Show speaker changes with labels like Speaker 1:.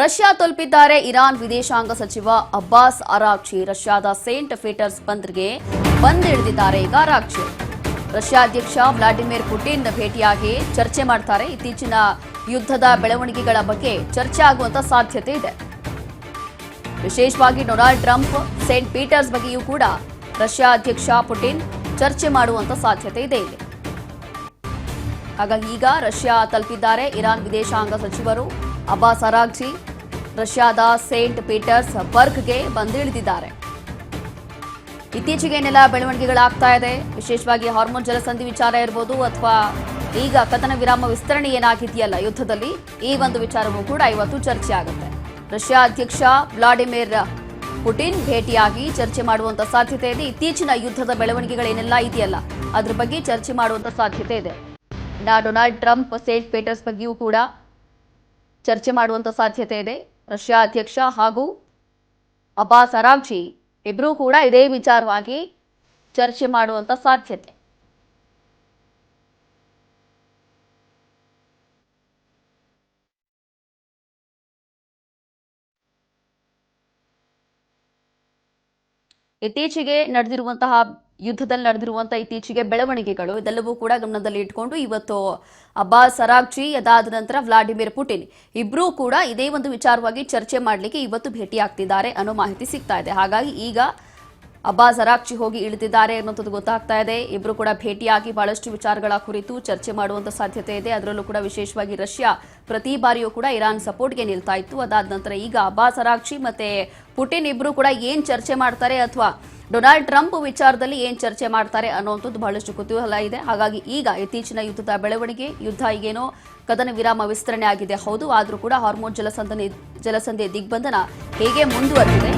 Speaker 1: Russia ತಲುಪಿದ್ದಾರೆ Iran ವಿದೇಶಾಂಗ ಸಚಿವ ಅಬ್ಬಾಸ್ ಅರಾಗ್ಚಿ. ರಷ್ಯಾದ ಸೇಂಟ್ ಪೀಟರ್ಸ್ಬರ್ಗ್ಗೆ ಬಂದಿಳಿದಿದ್ದಾರೆ ಈಗ ಅರಾಗ್ಚಿ. ರಷ್ಯಾ ಅಧ್ಯಕ್ಷ ವ್ಲಾಡಿಮಿರ್ ಪುಟಿನ್ ಭೇಟಿಯಾಗಿ ಚರ್ಚೆ ಮಾಡ್ತಾರೆ. ಇತ್ತೀಚಿನ ಯುದ್ಧದ ಬೆಳವಣಿಗೆಗಳ ಬಗ್ಗೆ ಚರ್ಚೆ ಆಗುವಂತ ಸಾಧ್ಯತೆ ಇದೆ. ವಿಶೇಷವಾಗಿ ಡೊನಾಲ್ಡ್ ಟ್ರಂಪ್ ಸೇಂಟ್ ಪೀಟರ್ಸ್ ಬಗ್ಗೆಯೂ ಕೂಡ ರಷ್ಯಾ ಅಧ್ಯಕ್ಷ ಪುಟಿನ್ ಚರ್ಚೆ ಮಾಡುವಂತ ಸಾಧ್ಯತೆ ಇದೆ ಇಲ್ಲಿ. ಹಾಗಾಗಿ ಈಗ ರಷ್ಯಾ ತಲುಪಿದ್ದಾರೆ ಇರಾನ್ ವಿದೇಶಾಂಗ ಸಚಿವರು ಅಬ್ಬಾಸ್ ಅರಾಗ್ಚಿ. ರಷ್ಯಾದ ಸೇಂಟ್ ಪೀಟರ್ಸ್ ಬರ್ಗ್ಗೆ ಬಂದಿಳಿದಿದ್ದಾರೆ. ಇತ್ತೀಚೆಗೆ ಏನೆಲ್ಲ ಬೆಳವಣಿಗೆಗಳಾಗ್ತಾ ಇದೆ, ವಿಶೇಷವಾಗಿ ಹಾರ್ಮೋನ್ ಜಲಸಂಧಿ ವಿಚಾರ ಇರಬಹುದು ಅಥವಾ ಈಗ ಕದನ ವಿರಾಮ ವಿಸ್ತರಣೆ ಏನಾಗಿದೆಯಲ್ಲ ಯುದ್ಧದಲ್ಲಿ, ಈ ಒಂದು ವಿಚಾರವೂ ಕೂಡ ಇವತ್ತು ಚರ್ಚೆ ಆಗುತ್ತೆ. ರಷ್ಯಾ ಅಧ್ಯಕ್ಷ ವ್ಲಾಡಿಮಿರ್ ಪುಟಿನ್ ಭೇಟಿಯಾಗಿ ಚರ್ಚೆ ಮಾಡುವಂತ ಸಾಧ್ಯತೆ ಇದೆ. ಇತ್ತೀಚಿನ ಯುದ್ಧದ ಬೆಳವಣಿಗೆಗಳೇನೆಲ್ಲ ಇದೆಯಲ್ಲ ಅದ್ರ ಬಗ್ಗೆ ಚರ್ಚೆ ಮಾಡುವಂತ ಸಾಧ್ಯತೆ ಇದೆ. ಡೊನಾಲ್ಡ್ ಟ್ರಂಪ್ ಸೇಂಟ್ ಪೀಟರ್ಸ್ ಬಗ್ಗೆಯೂ ಕೂಡ ಚರ್ಚೆ ಮಾಡುವಂತ ಸಾಧ್ಯತೆ ಇದೆ. ರಷ್ಯಾ ಅಧ್ಯಕ್ಷ ಹಾಗೂ ಅಬ್ಬಾಸ್ ಅರಾಗ್ಚಿ ಇಬ್ಬರೂ ಕೂಡ ಇದೇ ವಿಚಾರವಾಗಿ ಚರ್ಚೆ ಮಾಡುವಂತ ಸಾಧ್ಯತೆ. ಇತ್ತೀಚೆಗೆ ನಡೆದಿರುವಂತಹ ಯುದ್ಧದಲ್ಲಿ ನಡೆದಿರುವಂತಹ ಇತ್ತೀಚೆಗೆ ಬೆಳವಣಿಗೆಗಳು ಇದೆಲ್ಲವೂ ಕೂಡ ಗಮನದಲ್ಲಿ ಇಟ್ಕೊಂಡು ಇವತ್ತು ಅಬ್ಬಾಸ್ ಅರಾಗ್ಚಿ, ಅದಾದ ನಂತರ ವ್ಲಾಡಿಮಿರ್ ಪುಟಿನ್ ಇಬ್ಬರೂ ಕೂಡ ಇದೇ ಒಂದು ವಿಚಾರವಾಗಿ ಚರ್ಚೆ ಮಾಡಲಿಕ್ಕೆ ಇವತ್ತು ಭೇಟಿಯಾಗ್ತಿದ್ದಾರೆ ಅನ್ನೋ ಮಾಹಿತಿ ಸಿಗ್ತಾ ಇದೆ. ಹಾಗಾಗಿ ಈಗ ಅಬ್ಬಾಸ್ ಅರಾಗ್ಚಿ ಹೋಗಿ ಇಳಿದಿದ್ದಾರೆ ಅನ್ನೋದು ಗೊತ್ತಾಗ್ತಾ ಇದೆ. ಇಬ್ಬರು ಕೂಡ ಭೇಟಿಯಾಗಿ ಬಹಳಷ್ಟು ವಿಚಾರಗಳ ಕುರಿತು ಚರ್ಚೆ ಮಾಡುವಂತ ಸಾಧ್ಯತೆ ಇದೆ. ಅದರಲ್ಲೂ ಕೂಡ ವಿಶೇಷವಾಗಿ ರಷ್ಯಾ ಪ್ರತಿ ಬಾರಿಯೂ ಕೂಡ ಇರಾನ್ ಸಪೋರ್ಟ್ಗೆ ನಿಲ್ತಾ ಇತ್ತು. ಅದಾದ ನಂತರ ಈಗ ಅಬ್ಬಾಸ್ ಅರಾಗ್ಚಿ ಮತ್ತೆ ಪುಟಿನ್ ಇಬ್ಬರು ಕೂಡ ಏನ್ ಚರ್ಚೆ ಮಾಡ್ತಾರೆ ಅಥವಾ ಡೊನಾಲ್ಡ್ ಟ್ರಂಪ್ ವಿಚಾರದಲ್ಲಿ ಏನ್ ಚರ್ಚೆ ಮಾಡ್ತಾರೆ ಅನ್ನೋಂಥದ್ದು ಬಹಳಷ್ಟು ಕುತೂಹಲ ಇದೆ. ಹಾಗಾಗಿ ಈಗ ಇತ್ತೀಚಿನ ಯುದ್ಧದ ಬೆಳವಣಿಗೆ, ಯುದ್ಧ ಈಗೇನೋ ಕದನ ವಿರಾಮ ವಿಸ್ತರಣೆ ಆಗಿದೆ ಹೌದು, ಆದರೂ ಕೂಡ ಹಾರ್ಮೋನ್ ಜಲಸಂಧಿ ದಿಗ್ಬಂಧನ ಹೇಗೆ ಮುಂದುವರೆದಿದೆ